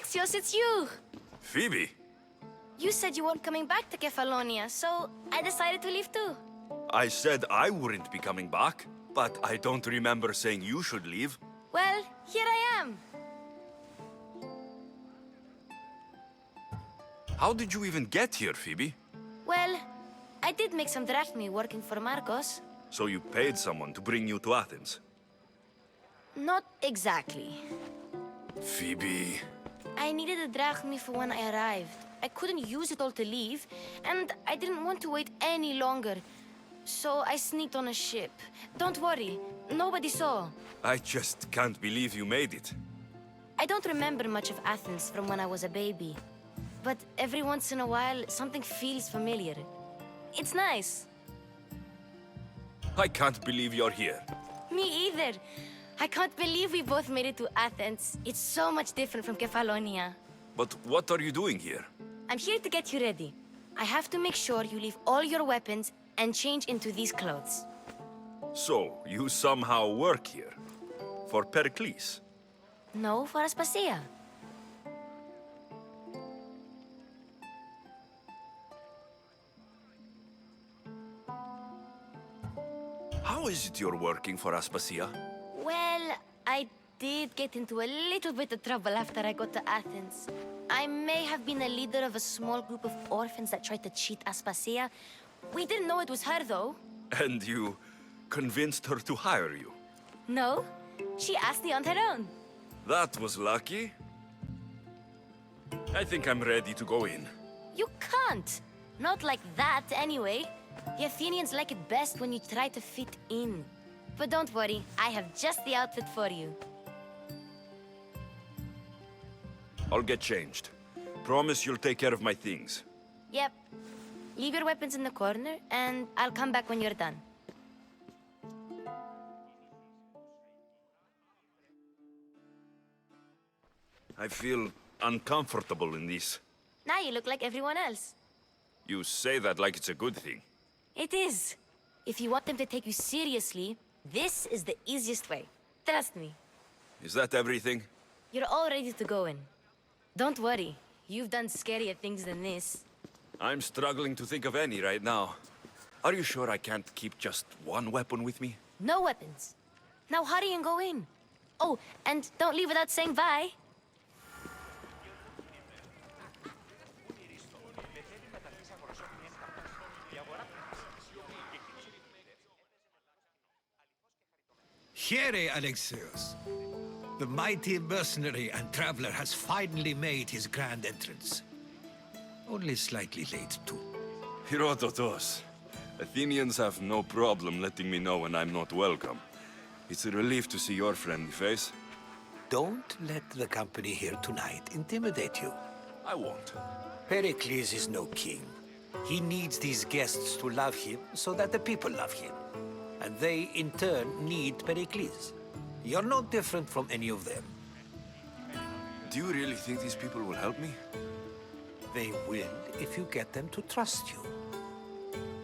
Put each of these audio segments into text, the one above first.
Alexios, it's you! Phoebe? You said you weren't coming back to Kefalonia, so I decided to leave too. I said I wouldn't be coming back, but I don't remember saying you should leave. Well, here I am. How did you even get here, Phoebe? Well, I did make some drachmi working for Marcos. So you paid someone to bring you to Athens? Not exactly. Phoebe... I needed a drachmi for when I arrived. I couldn't use it all to leave, and I didn't want to wait any longer. So I sneaked on a ship. Don't worry, nobody saw. I just can't believe you made it. I don't remember much of Athens from when I was a baby. But every once in a while, something feels familiar. It's nice. I can't believe you're here. Me either. I can't believe we both made it to Athens. It's so much different from Kefalonia. But what are you doing here? I'm here to get you ready. I have to make sure you leave all your weapons and change into these clothes. So, you somehow work here? For Perikles? No, for Aspasia. How is it you're working for Aspasia? Well, I did get into a little bit of trouble after I got to Athens. I may have been a leader of a small group of orphans that tried to cheat Aspasia. We didn't know it was her, though. And you convinced her to hire you? No, she asked me on her own. That was lucky. I think I'm ready to go in. You can't. Not like that, anyway. The Athenians like it best when you try to fit in. But don't worry, I have just the outfit for you. I'll get changed. Promise you'll take care of my things. Yep. Leave your weapons in the corner, and I'll come back when you're done. I feel uncomfortable in this. Now you look like everyone else. You say that like it's a good thing. It is. If you want them to take you seriously, this is the easiest way. Trust me. Is that everything? You're all ready to go in. Don't worry. You've done scarier things than this. I'm struggling to think of any right now. Are you sure I can't keep just one weapon with me? No weapons. Now hurry and go in. Oh, and don't leave without saying bye. Here, Alexios. The mighty mercenary and traveler has finally made his grand entrance. Only slightly late, too. Herodotus. Athenians have no problem letting me know when I'm not welcome. It's a relief to see your friendly face. Don't let the company here tonight intimidate you. I won't. Pericles is no king. He needs these guests to love him so that the people love him. And they, in turn, need Pericles. You're no different from any of them. Do you really think these people will help me? They will if you get them to trust you.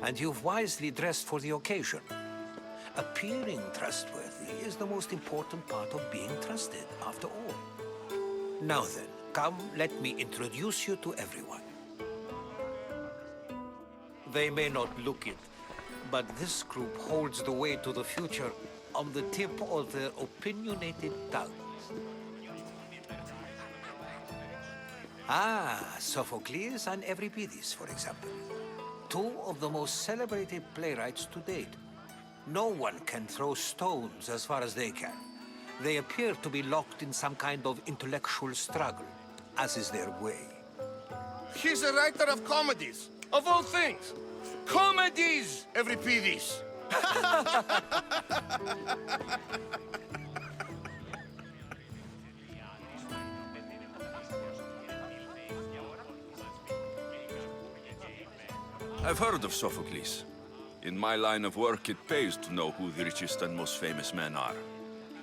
And you've wisely dressed for the occasion. Appearing trustworthy is the most important part of being trusted, after all. Now then, come, let me introduce you to everyone. They may not look it, but this group holds the way to the future on the tip of their opinionated tongues. Ah, Sophocles and Euripides, for example. Two of the most celebrated playwrights to date. No one can throw stones as far as they can. They appear to be locked in some kind of intellectual struggle, as is their way. He's a writer of comedies, of all things. Comedies, Euripides. I've heard of Sophocles. In my line of work, it pays to know who the richest and most famous men are.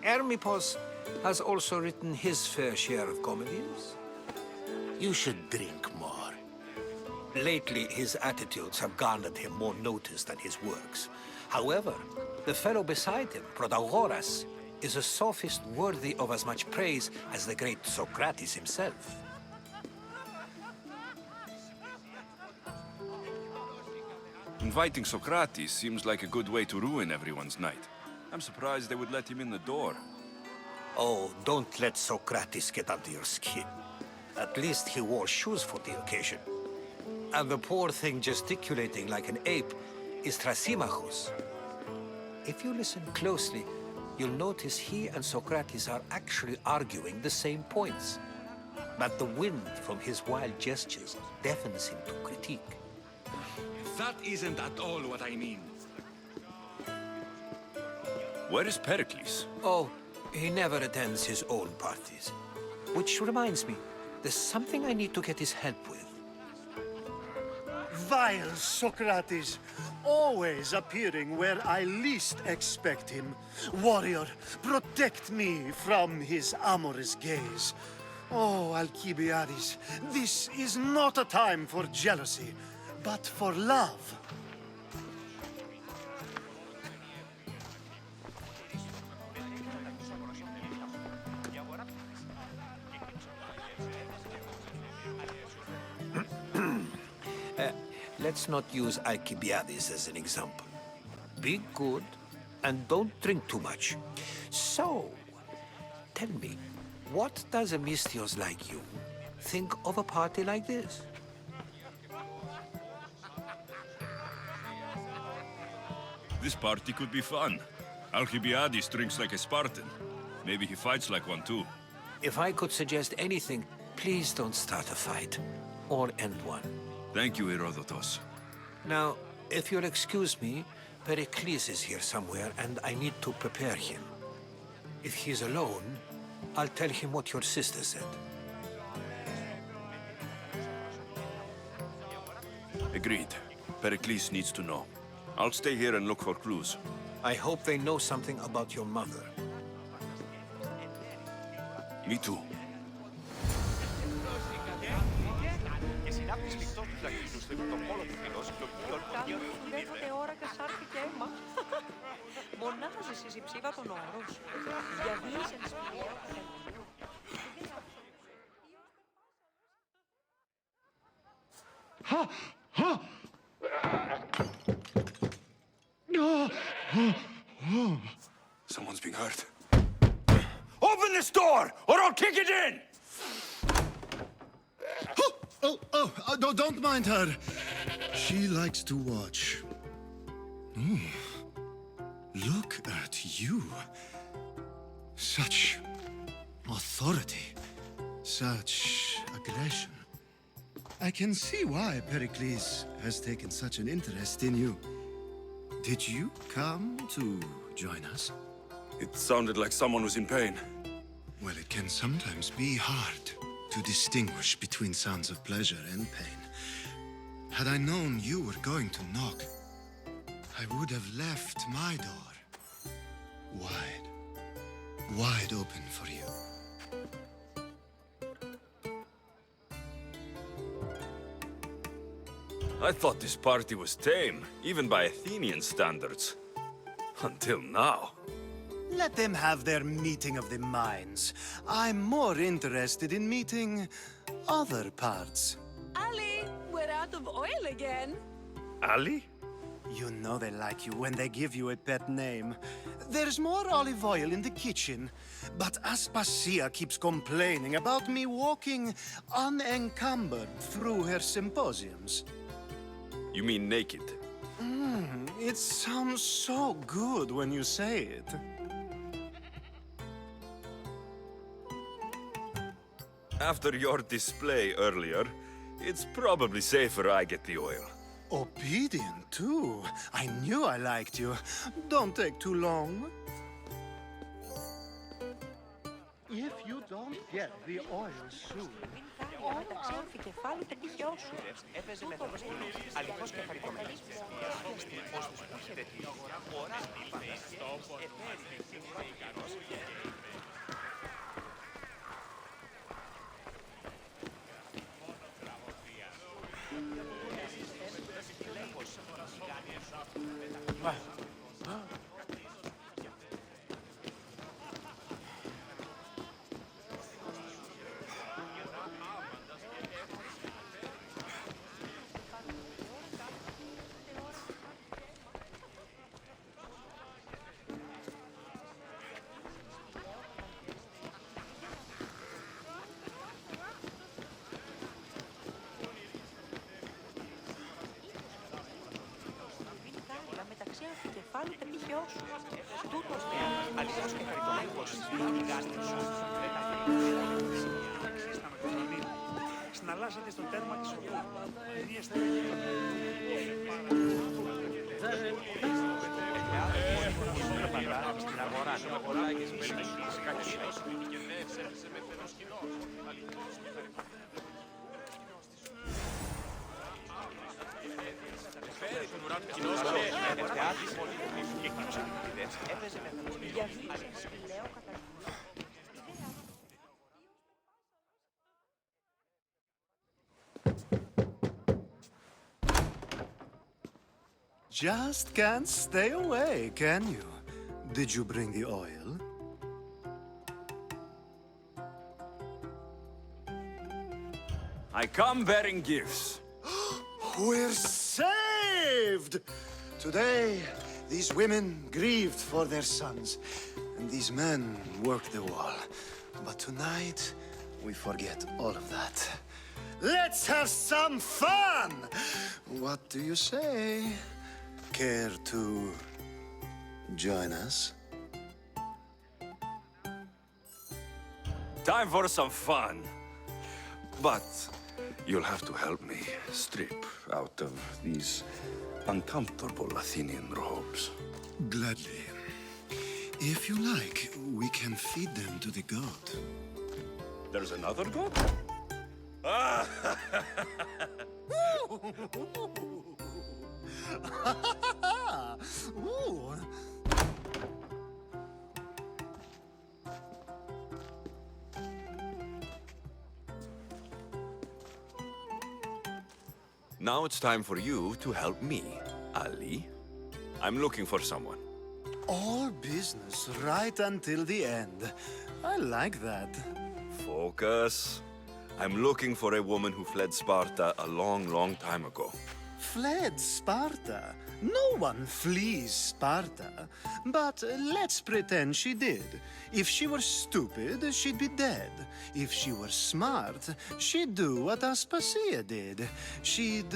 Hermippos has also written his fair share of comedies. You should drink more. Lately, his attitudes have garnered him more notice than his works. However, the fellow beside him, Protagoras, is a sophist worthy of as much praise as the great Socrates himself. Inviting Socrates seems like a good way to ruin everyone's night. I'm surprised they would let him in the door. Oh, don't let Socrates get under your skin. At least he wore shoes for the occasion. And the poor thing gesticulating like an ape is Thrasymachus. If you listen closely, you'll notice he and Socrates are actually arguing the same points. But the wind from his wild gestures deafens him to critique. That isn't at all what I mean. Where is Pericles? Oh, he never attends his own parties. Which reminds me, there's something I need to get his help with. Vile Socrates, always appearing where I least expect him. Warrior, protect me from his amorous gaze. Oh, Alkibiades, this is not a time for jealousy, but for love. Let's not use Alkibiades as an example. Be good and don't drink too much. So, tell me, what does a Mystios like you think of a party like this? This party could be fun. Alkibiades drinks like a Spartan. Maybe he fights like one too. If I could suggest anything, please don't start a fight or end one. Thank you, Herodotus. Now, if you'll excuse me, Pericles is here somewhere and I need to prepare him. If he's alone, I'll tell him what your sister said. Agreed. Pericles needs to know. I'll stay here and look for clues. I hope they know something about your mother. Me too. Someone's being hurt. Open this door, or I'll kick it in! Don't mind her. She likes to watch. Look at you. Such authority. Such aggression. I can see why Pericles has taken such an interest in you. Did you come to join us? It sounded like someone was in pain. Well, it can sometimes be hard to distinguish between sounds of pleasure and pain. Had I known you were going to knock, I would have left my door wide open for you. I thought this party was tame, even by Athenian standards. Until now. Let them have their meeting of the minds. I'm more interested in meeting other parts. Ali, we're out of oil again. Ali? You know they like you when they give you a pet name. There's more olive oil in the kitchen, but Aspasia keeps complaining about me walking unencumbered through her symposiums. You mean naked? It sounds so good when you say it. After your display earlier, it's probably safer I get the oil. Obedient, too. I knew I liked you. Don't take too long. If you don't get the oil soon... βάλει το πτυχιό σου. Τούτος δε αλλιώς και χαριτωμένος Συναλλάσσεται στο τέρμα της οδού. στην αγορά. Just can't stay away, can you? Did you bring the oil? I come bearing gifts. We're saved! Today, these women grieved for their sons, and these men worked the wall. But tonight, we forget all of that. Let's have some fun! What do you say? Care to join us? Time for some fun. But you'll have to help me strip out of these uncomfortable Athenian robes. Gladly. If you like, we can feed them to the god. There's another god? Ooh. Now it's time for you to help me, Ali. I'm looking for someone. All business right until the end. I like that. Focus. I'm looking for a woman who fled Sparta a long, long time ago. Fled Sparta? No one flees Sparta. But let's pretend she did. If she were stupid, she'd be dead. If she were smart, she'd do what Aspasia did. She'd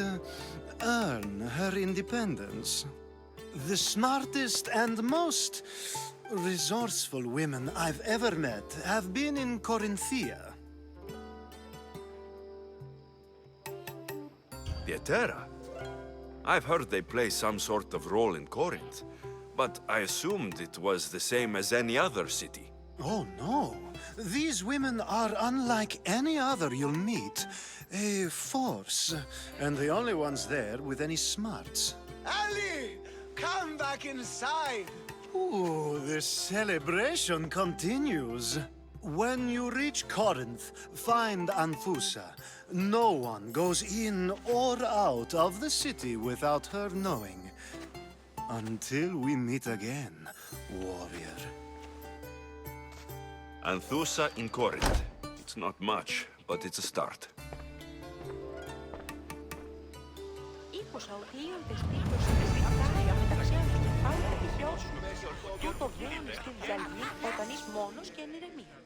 earn her independence. The smartest and most resourceful women I've ever met have been in Corinthia. Pietera? I've heard they play some sort of role in Corinth, but I assumed it was the same as any other city. Oh, no. These women are unlike any other you'll meet. A force, and the only ones there with any smarts. Ali! Come back inside! Ooh, the celebration continues. When you reach Corinth, find Anthusa. No one goes in or out of the city without her knowing. Until we meet again, warrior. Anthusa in Corinth. It's not much, but it's a start. Ήχωσα ότι οι ορτεστήκες είναι κατάρια μεταξύ τους και πάλι τα πηγιό σου. Τούτο βγαίνει στην διαλυμή όταν είσαι μόνος και εν ηρεμία.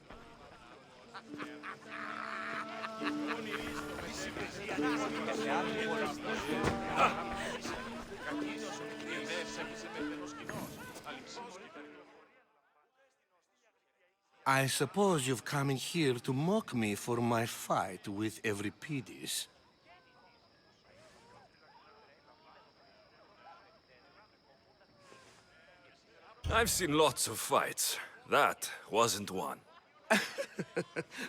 I suppose you've come in here to mock me for my fight with Euripides. I've seen lots of fights. That wasn't one.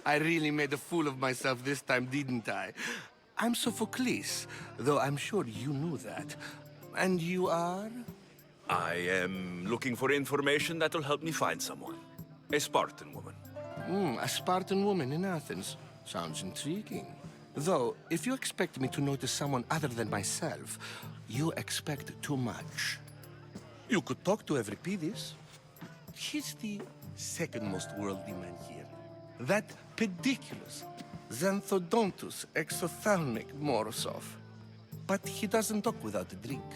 I really made a fool of myself this time, didn't I? I'm Sophocles, though I'm sure you knew that. And you are? I am looking for information that will help me find someone. A Spartan woman. A Spartan woman in Athens. Sounds intriguing. Though, if you expect me to notice someone other than myself, you expect too much. You could talk to Euripides. He's the second most worldly man here. That pediculous, Xanthodontus exophthalmic Morosov. But he doesn't talk without a drink.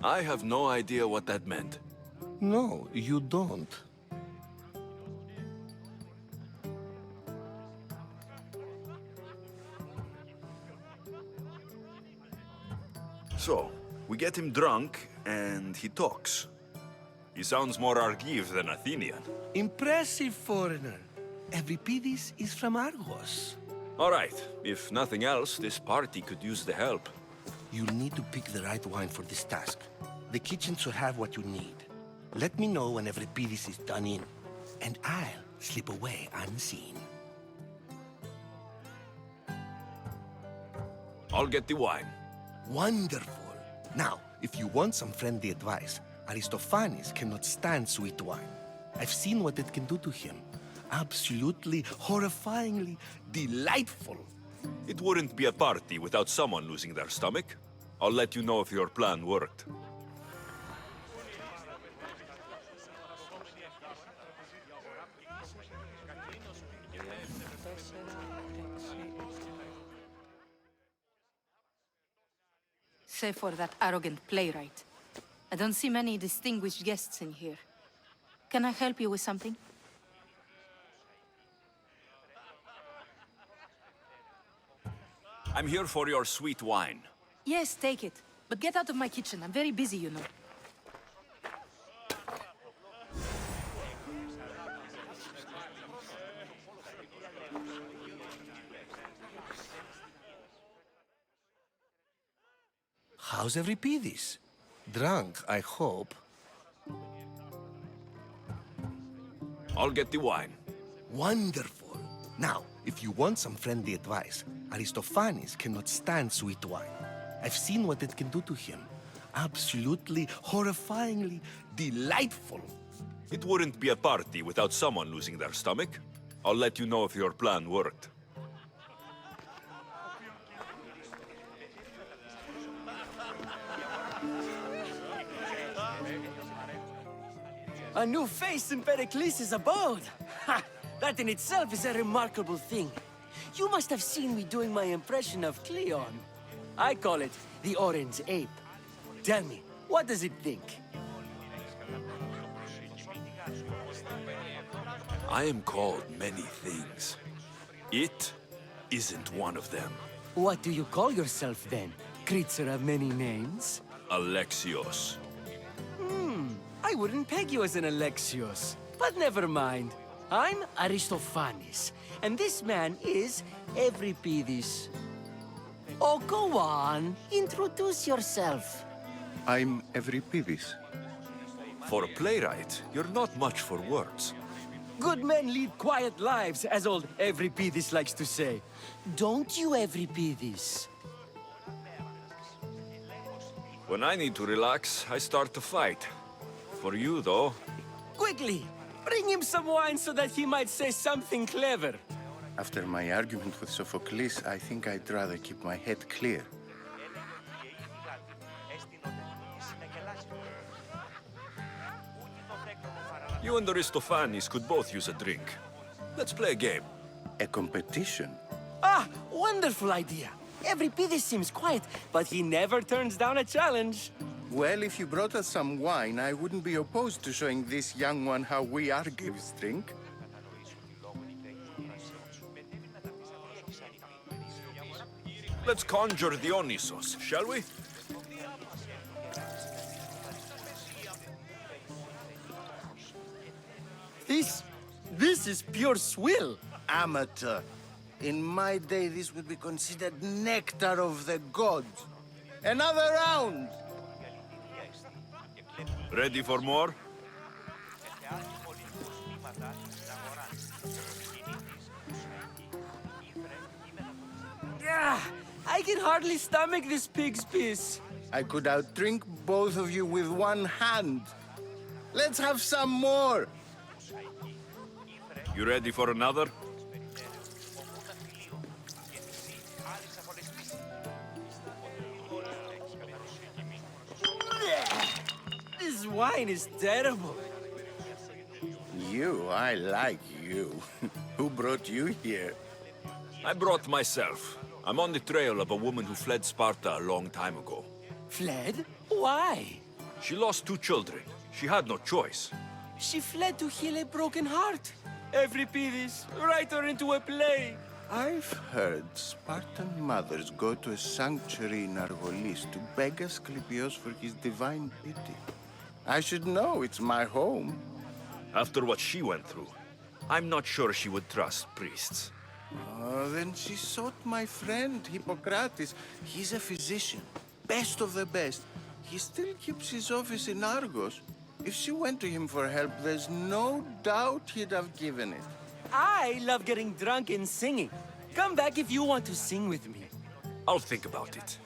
I have no idea what that meant. No, you don't. So, we get him drunk, and he talks. He sounds more Argive than Athenian. Impressive foreigner. Euripides is from Argos. All right, if nothing else, this party could use the help. You'll need to pick the right wine for this task. The kitchen should have what you need. Let me know when Euripides is done in, and I'll slip away unseen. I'll get the wine. Wonderful. Now, if you want some friendly advice, Aristophanes cannot stand sweet wine. I've seen what it can do to him. Absolutely, horrifyingly delightful. It wouldn't be a party without someone losing their stomach. I'll let you know if your plan worked. Save for that arrogant playwright. I don't see many distinguished guests in here. Can I help you with something? I'm here for your sweet wine. Yes, take it. But get out of my kitchen. I'm very busy, you know. How's Euripides? Drunk, I hope. I'll get the wine. Wonderful. Now, if you want some friendly advice, Aristophanes cannot stand sweet wine. I've seen what it can do to him. Absolutely, horrifyingly delightful. It wouldn't be a party without someone losing their stomach. I'll let you know if your plan worked. A new face in Perikles' abode! Ha! That in itself is a remarkable thing. You must have seen me doing my impression of Cleon. I call it the Orange Ape. Tell me, what does it think? I am called many things. It isn't one of them. What do you call yourself then? Creature of many names? Alexios. I wouldn't peg you as an Alexios, but never mind. I'm Aristophanes, and this man is Euripides. Oh, go on. Introduce yourself. I'm Euripides. For a playwright, you're not much for words. Good men lead quiet lives, as old Euripides likes to say. Don't you, Euripides? When I need to relax, I start to fight. For you, though... Quickly! Bring him some wine so that he might say something clever. After my argument with Sophocles, I think I'd rather keep my head clear. You and Aristophanes could both use a drink. Let's play a game. A competition? Ah, wonderful idea. Euripides seems quiet, but he never turns down a challenge. Well, if you brought us some wine, I wouldn't be opposed to showing this young one how we Argives drink. Let's conjure Dionysos, shall we? This is pure swill. Amateur. In my day, this would be considered nectar of the gods. Another round! Ready for more? I can hardly stomach this pig's piss. I could outdrink both of you with one hand. Let's have some more! You ready for another? This wine is terrible. You, I like you. Who brought you here? I brought myself. I'm on the trail of a woman who fled Sparta a long time ago. Fled? Why? She lost 2 children. She had no choice. She fled to heal a broken heart. Euripides, write her into a play. I've heard Spartan mothers go to a sanctuary in Argolis to beg Asclepios for his divine pity. I should know, it's my home. After what she went through, I'm not sure she would trust priests. Oh, then she sought my friend, Hippocrates. He's a physician, best of the best. He still keeps his office in Argos. If she went to him for help, there's no doubt he'd have given it. I love getting drunk and singing. Come back if you want to sing with me. I'll think about it.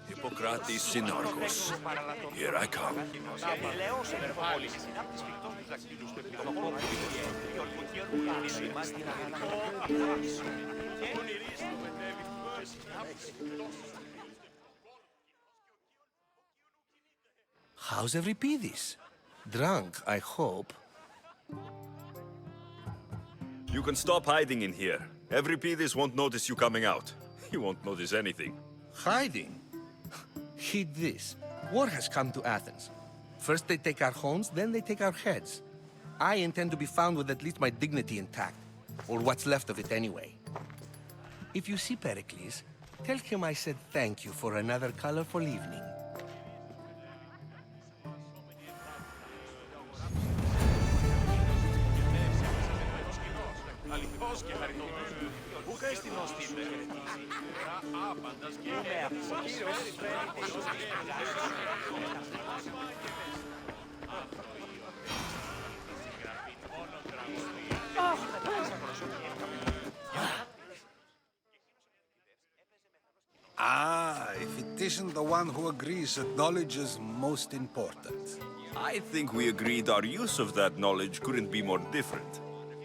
Hippocrates in Argos. Here I come. How's Euripides? Drunk, I hope. You can stop hiding in here. Euripides won't notice you coming out. He won't notice anything. Hiding? Heed this. War has come to Athens. First they take our homes, then they take our heads. I intend to be found with at least my dignity intact. Or what's left of it anyway. If you see Pericles, tell him I said thank you for another colorful evening. Ah, if it isn't the one who agrees that knowledge is most important. I think we agreed our use of that knowledge couldn't be more different.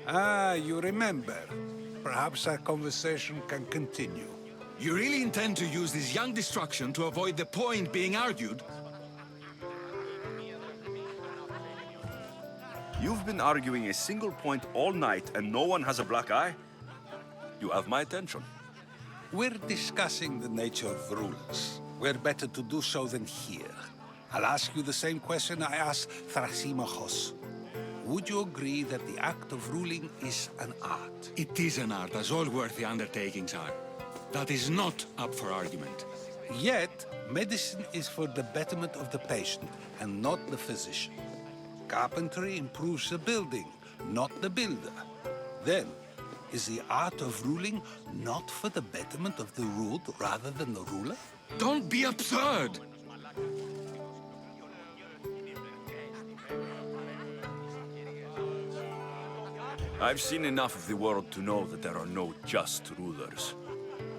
Ah, you remember. Perhaps our conversation can continue. You really intend to use this young destruction to avoid the point being argued? You've been arguing a single point all night and no one has a black eye? You have my attention. We're discussing the nature of rulers. Where better to do so than here? I'll ask you the same question I asked Thrasymachos. Would you agree that the act of ruling is an art? It is an art, as all worthy undertakings are. That is not up for argument. Yet, medicine is for the betterment of the patient, and not the physician. Carpentry improves the building, not the builder. Then, is the art of ruling not for the betterment of the ruled rather than the ruler? Don't be absurd! I've seen enough of the world to know that there are no just rulers.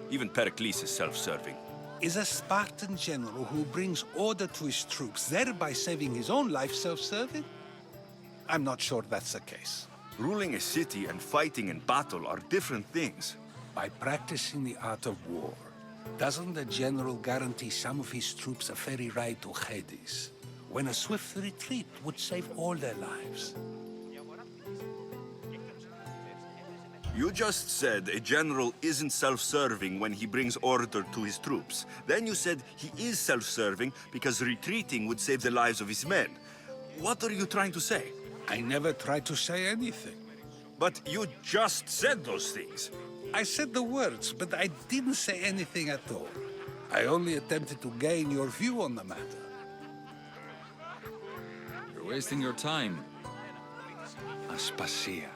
Even Pericles is self-serving. Is a Spartan general who brings order to his troops, thereby saving his own life, self-serving? I'm not sure that's the case. Ruling a city and fighting in battle are different things. By practicing the art of war, doesn't the general guarantee some of his troops a ferry ride to Hades, when a swift retreat would save all their lives? You just said a general isn't self-serving when he brings order to his troops. Then you said he is self-serving because retreating would save the lives of his men. What are you trying to say? I never tried to say anything. But you just said those things. I said the words, but I didn't say anything at all. I only attempted to gain your view on the matter. You're wasting your time. Aspasia.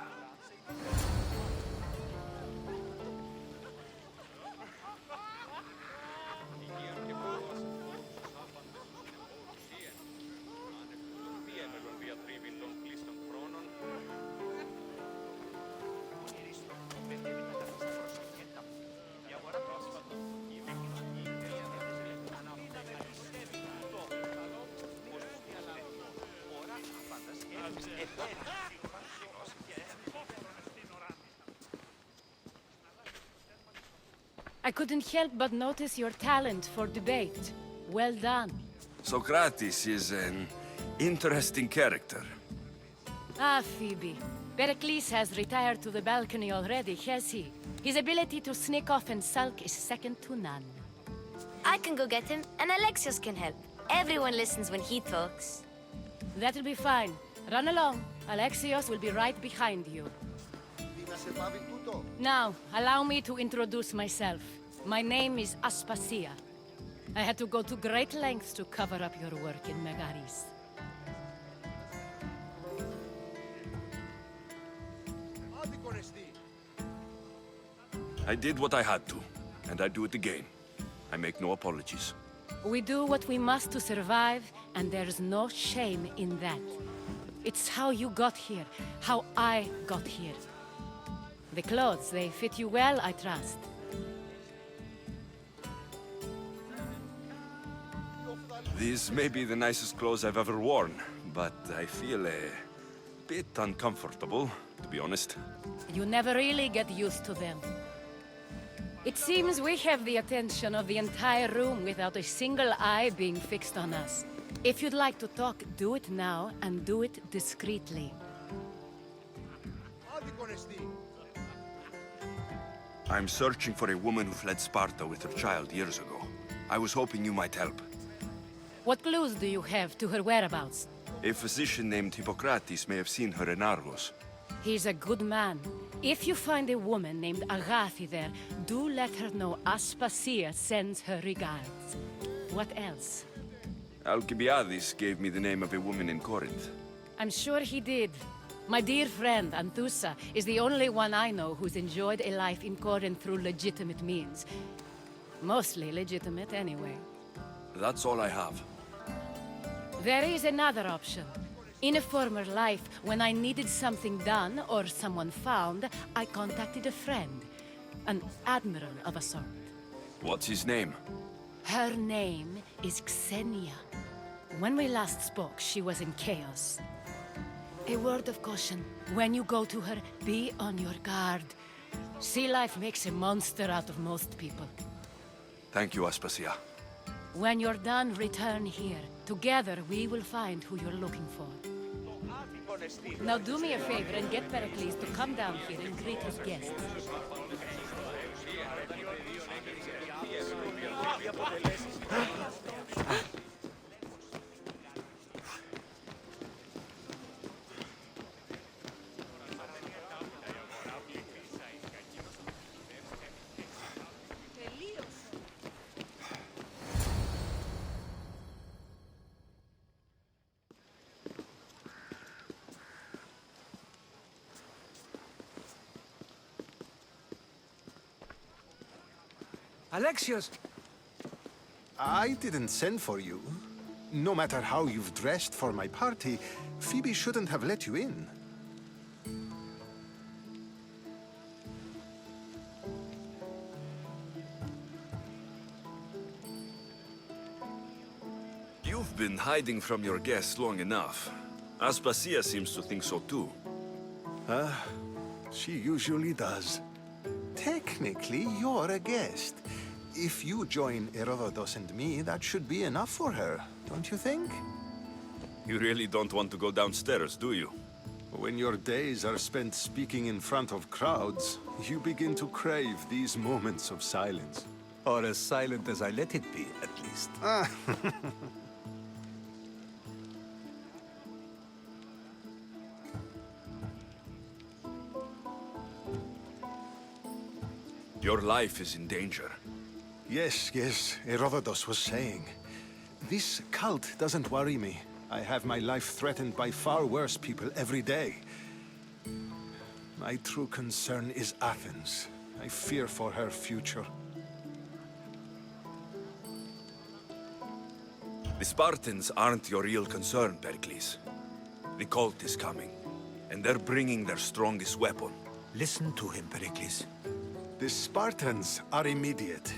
I couldn't help but notice your talent for debate. Well done. Socrates is an interesting character. Ah, Phoebe. Pericles has retired to the balcony already, has he? His ability to sneak off and sulk is second to none. I can go get him, and Alexios can help. Everyone listens when he talks. That'll be fine. Run along. Alexios will be right behind you. Now, allow me to introduce myself. My name is Aspasia. I had to go to great lengths to cover up your work in Megaris. I did what I had to, and I do it again. I make no apologies. We do what we must to survive, and there's no shame in that. It's how you got here, how I got here. The clothes, they fit you well, I trust. These may be the nicest clothes I've ever worn, but I feel a bit uncomfortable, to be honest. You never really get used to them. It seems we have the attention of the entire room without a single eye being fixed on us. If you'd like to talk, do it now, and do it discreetly. I'm searching for a woman who fled Sparta with her child years ago. I was hoping you might help. What clues do you have to her whereabouts? A physician named Hippocrates may have seen her in Argos. He's a good man. If you find a woman named Agathi there, do let her know Aspasia sends her regards. What else? Alkibiades gave me the name of a woman in Corinth. I'm sure he did. My dear friend, Anthusa, is the only one I know who's enjoyed a life in Corinth through legitimate means. Mostly legitimate, anyway. That's all I have. There is another option. In a former life, when I needed something done or someone found, I contacted a friend. An admiral of a sort. What's his name? Her name is Xenia. When we last spoke, she was in chaos. A word of caution. When you go to her, be on your guard. Sea life makes a monster out of most people. Thank you, Aspasia. When you're done, return here. Together, we will find who you're looking for. Now do me a favor and get Perikles to come down here and greet his guests. Alexios! I didn't send for you. No matter how you've dressed for my party, Phoebe shouldn't have let you in. You've been hiding from your guests long enough. Aspasia seems to think so too. She usually does. Technically, you're a guest. If you join Herodotus and me, that should be enough for her, don't you think? You really don't want to go downstairs, do you? When your days are spent speaking in front of crowds, you begin to crave these moments of silence. Or as silent as I let it be, at least. Your life is in danger. Yes, Herodotus was saying. This cult doesn't worry me. I have my life threatened by far worse people every day. My true concern is Athens. I fear for her future. The Spartans aren't your real concern, Perikles. The cult is coming, and they're bringing their strongest weapon. Listen to him, Perikles. The Spartans are immediate.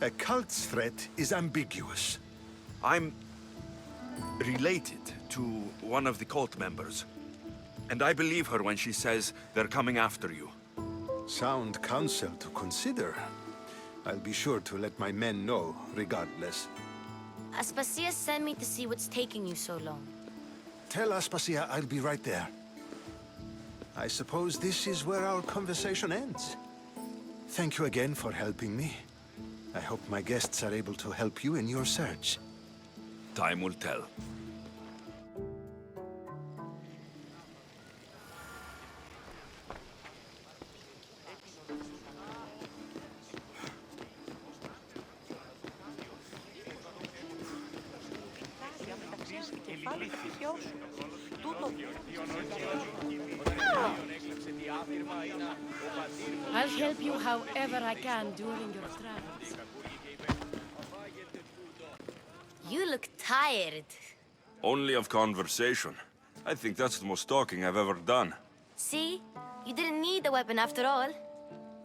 A cult's threat is ambiguous. I'm related to one of the cult members. And I believe her when she says they're coming after you. Sound counsel to consider. I'll be sure to let my men know, regardless. Aspasia sent me to see what's taking you so long. Tell Aspasia I'll be right there. I suppose this is where our conversation ends. Thank you again for helping me. I hope my guests are able to help you in your search. Time will tell. Μεταξύ κεφάλι θα πηχιώσουν. τούτο I'll help you however I can during your travels. You look tired. Only of conversation. I think that's the most talking I've ever done. See? You didn't need the weapon after all.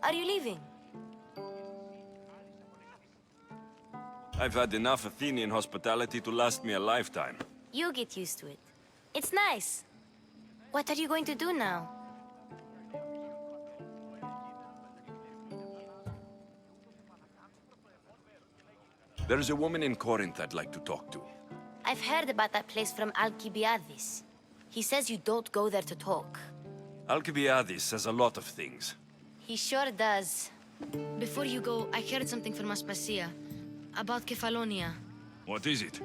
Are you leaving? I've had enough Athenian hospitality to last me a lifetime. You get used to it. It's nice. What are you going to do now? There's a woman in Corinth I'd like to talk to. I've heard about that place from Alkibiades. He says you don't go there to talk. Alkibiades says a lot of things. He sure does. Before you go, I heard something from Aspasia about Kefalonia. What is it?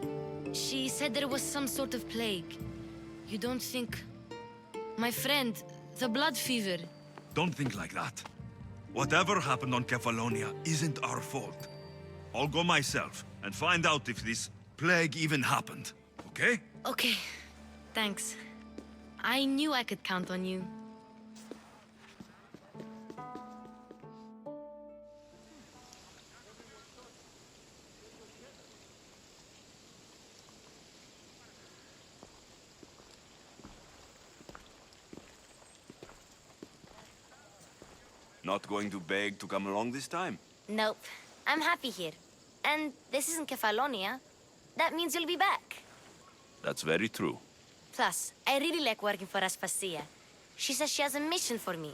She said there was some sort of plague. You don't think... My friend, the blood fever. Don't think like that. Whatever happened on Kefalonia isn't our fault. I'll go myself and find out if this plague even happened, okay? Okay, thanks. I knew I could count on you. Not going to beg to come along this time? Nope. I'm happy here. And this isn't Kefalonia. That means you'll be back. That's very true. Plus, I really like working for Aspasia. She says she has a mission for me.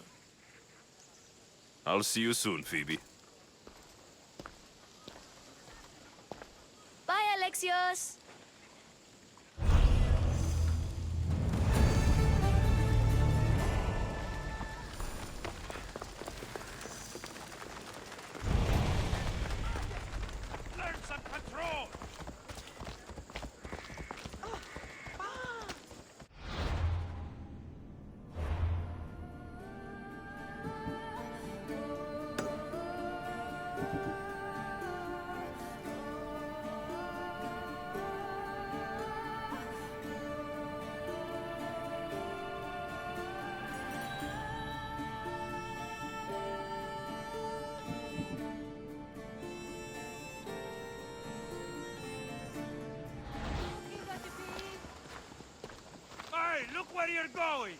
I'll see you soon, Phoebe. Bye, Alexios! Learn some control! Hey, look where you're going!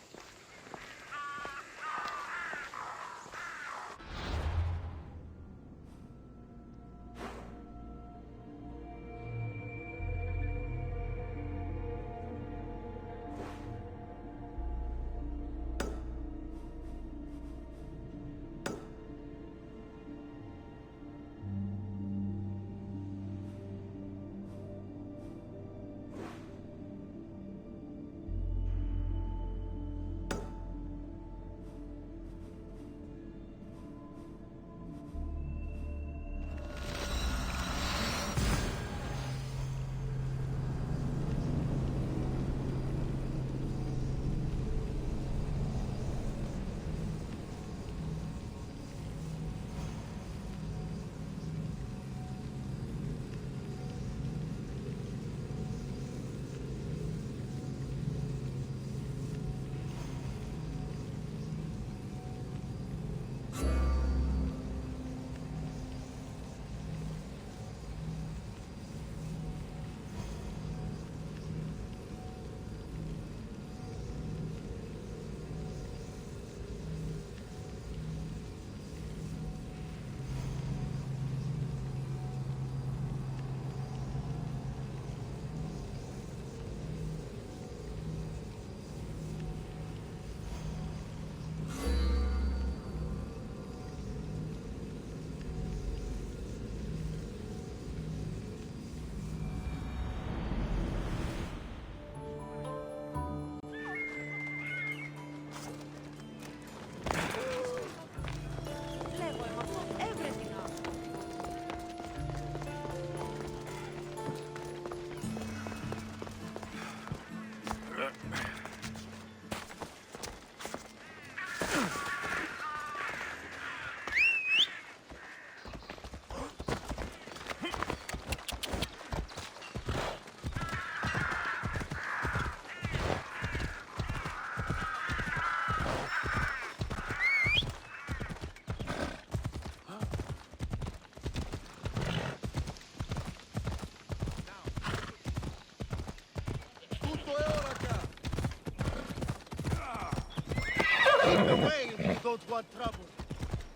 Run away if you don't want trouble.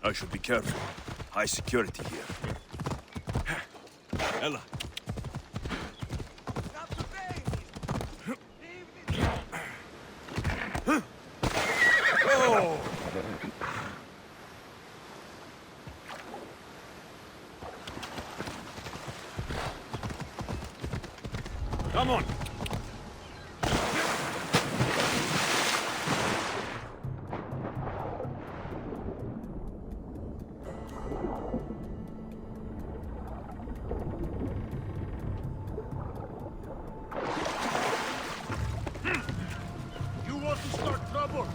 I should be careful. High security here. Ella. Oh! Come on! You want to start trouble?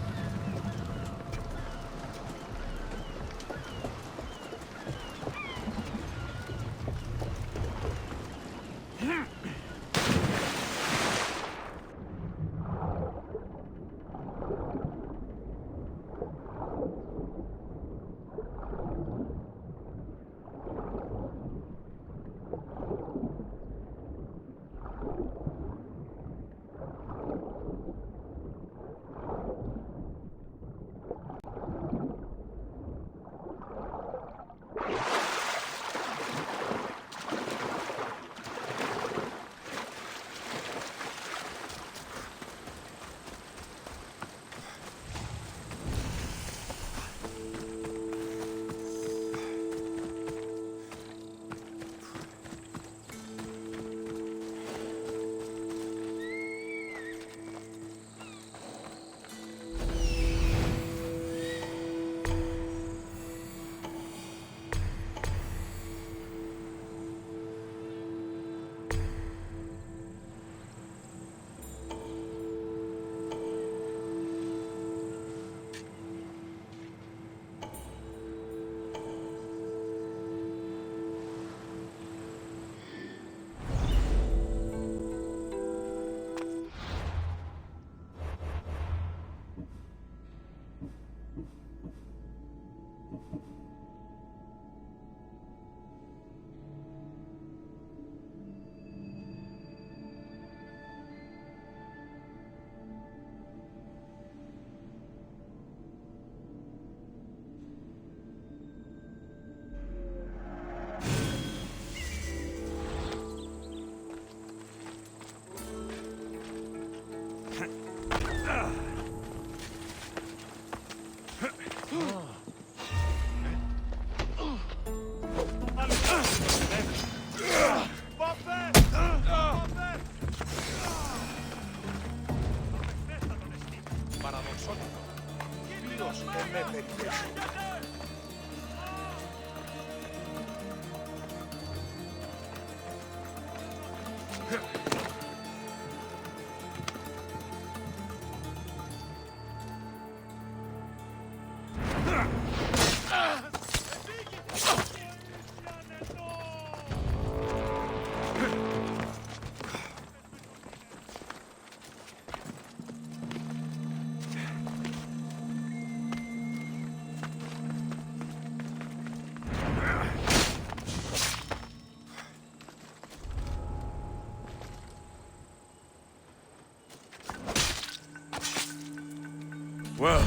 Well,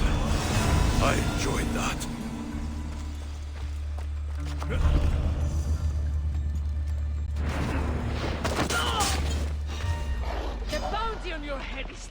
I enjoyed that. The bounty on your head is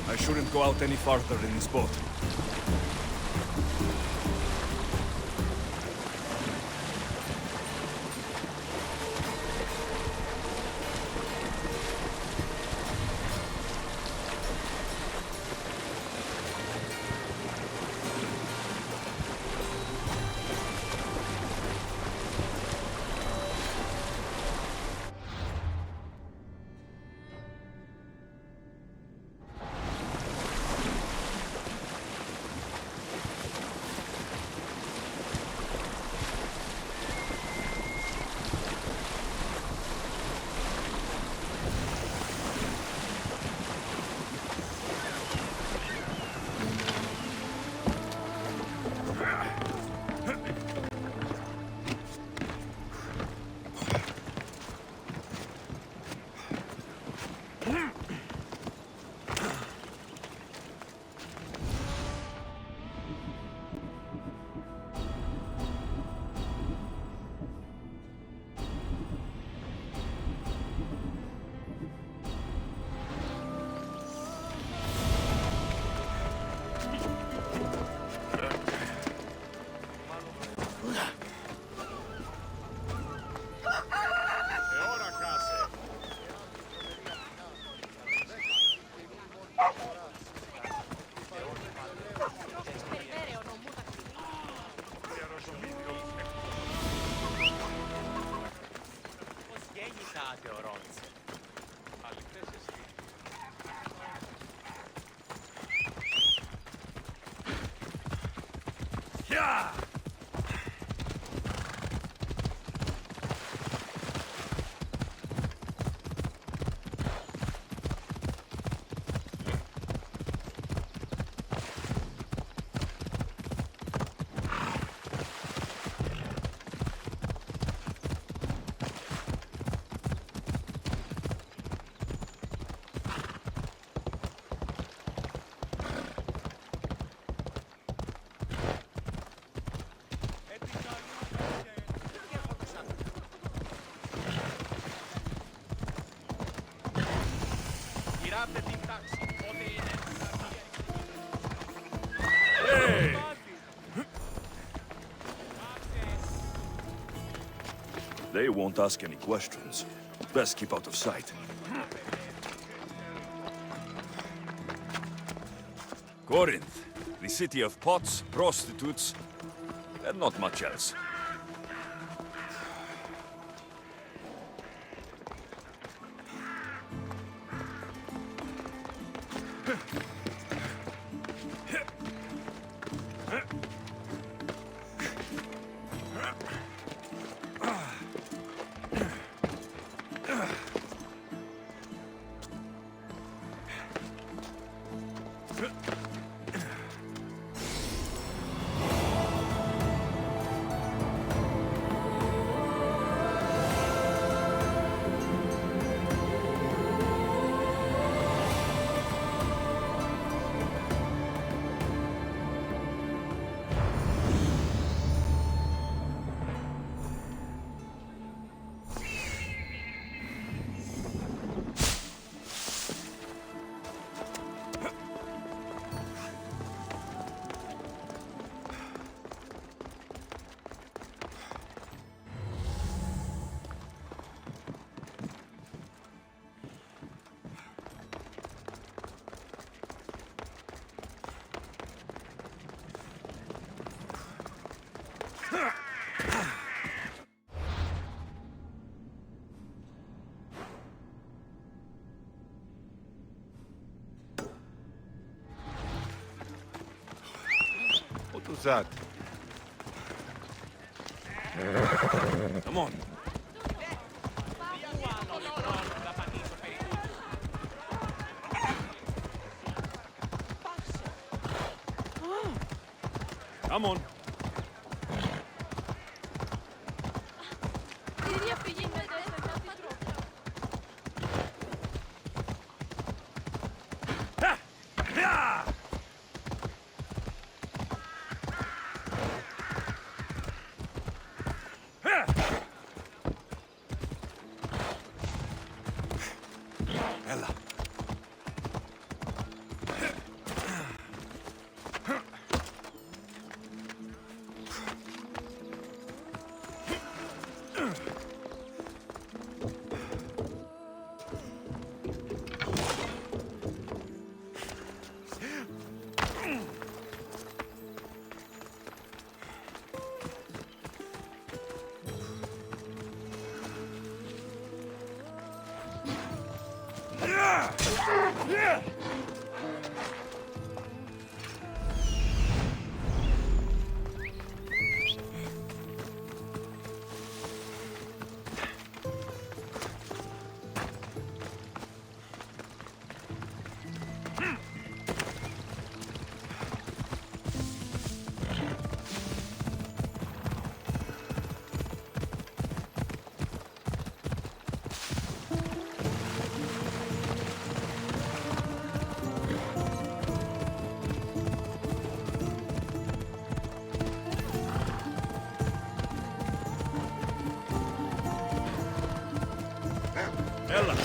I shouldn't go out any farther in this boat. They won't ask any questions. Best keep out of sight. Corinth, the city of pots, prostitutes, and not much else. Who's that? Come on. Come on. Ella. Ella.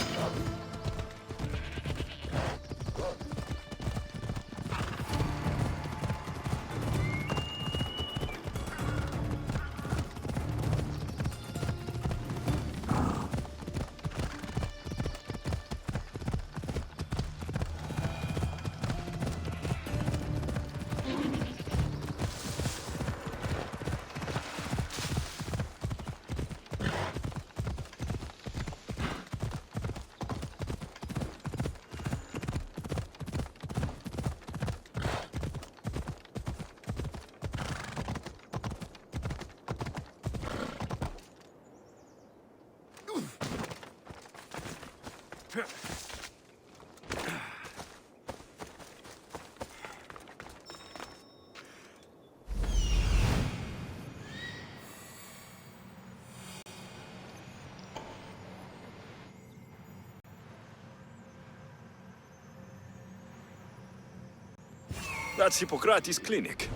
That's Hippocrates' clinic.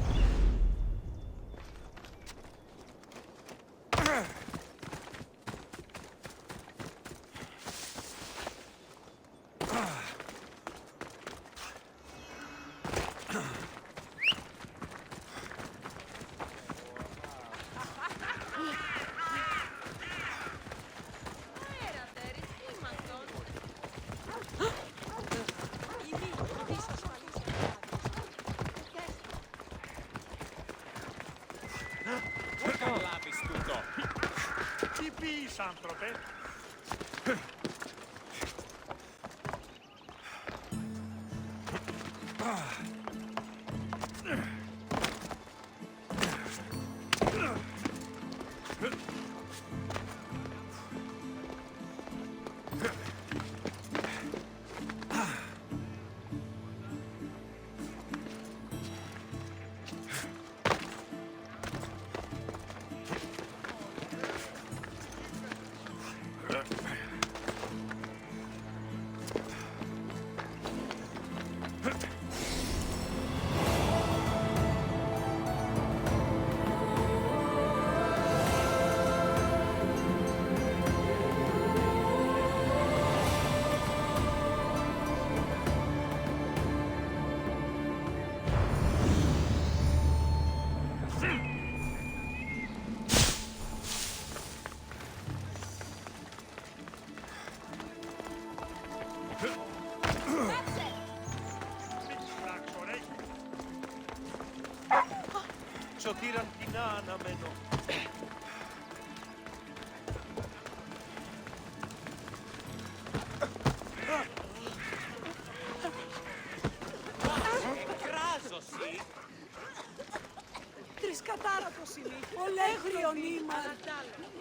Τι πεις, άνθρωπε? Σωτήραν κοινά αναμένω. Κράζωση. Ελεύθερον ήμαν.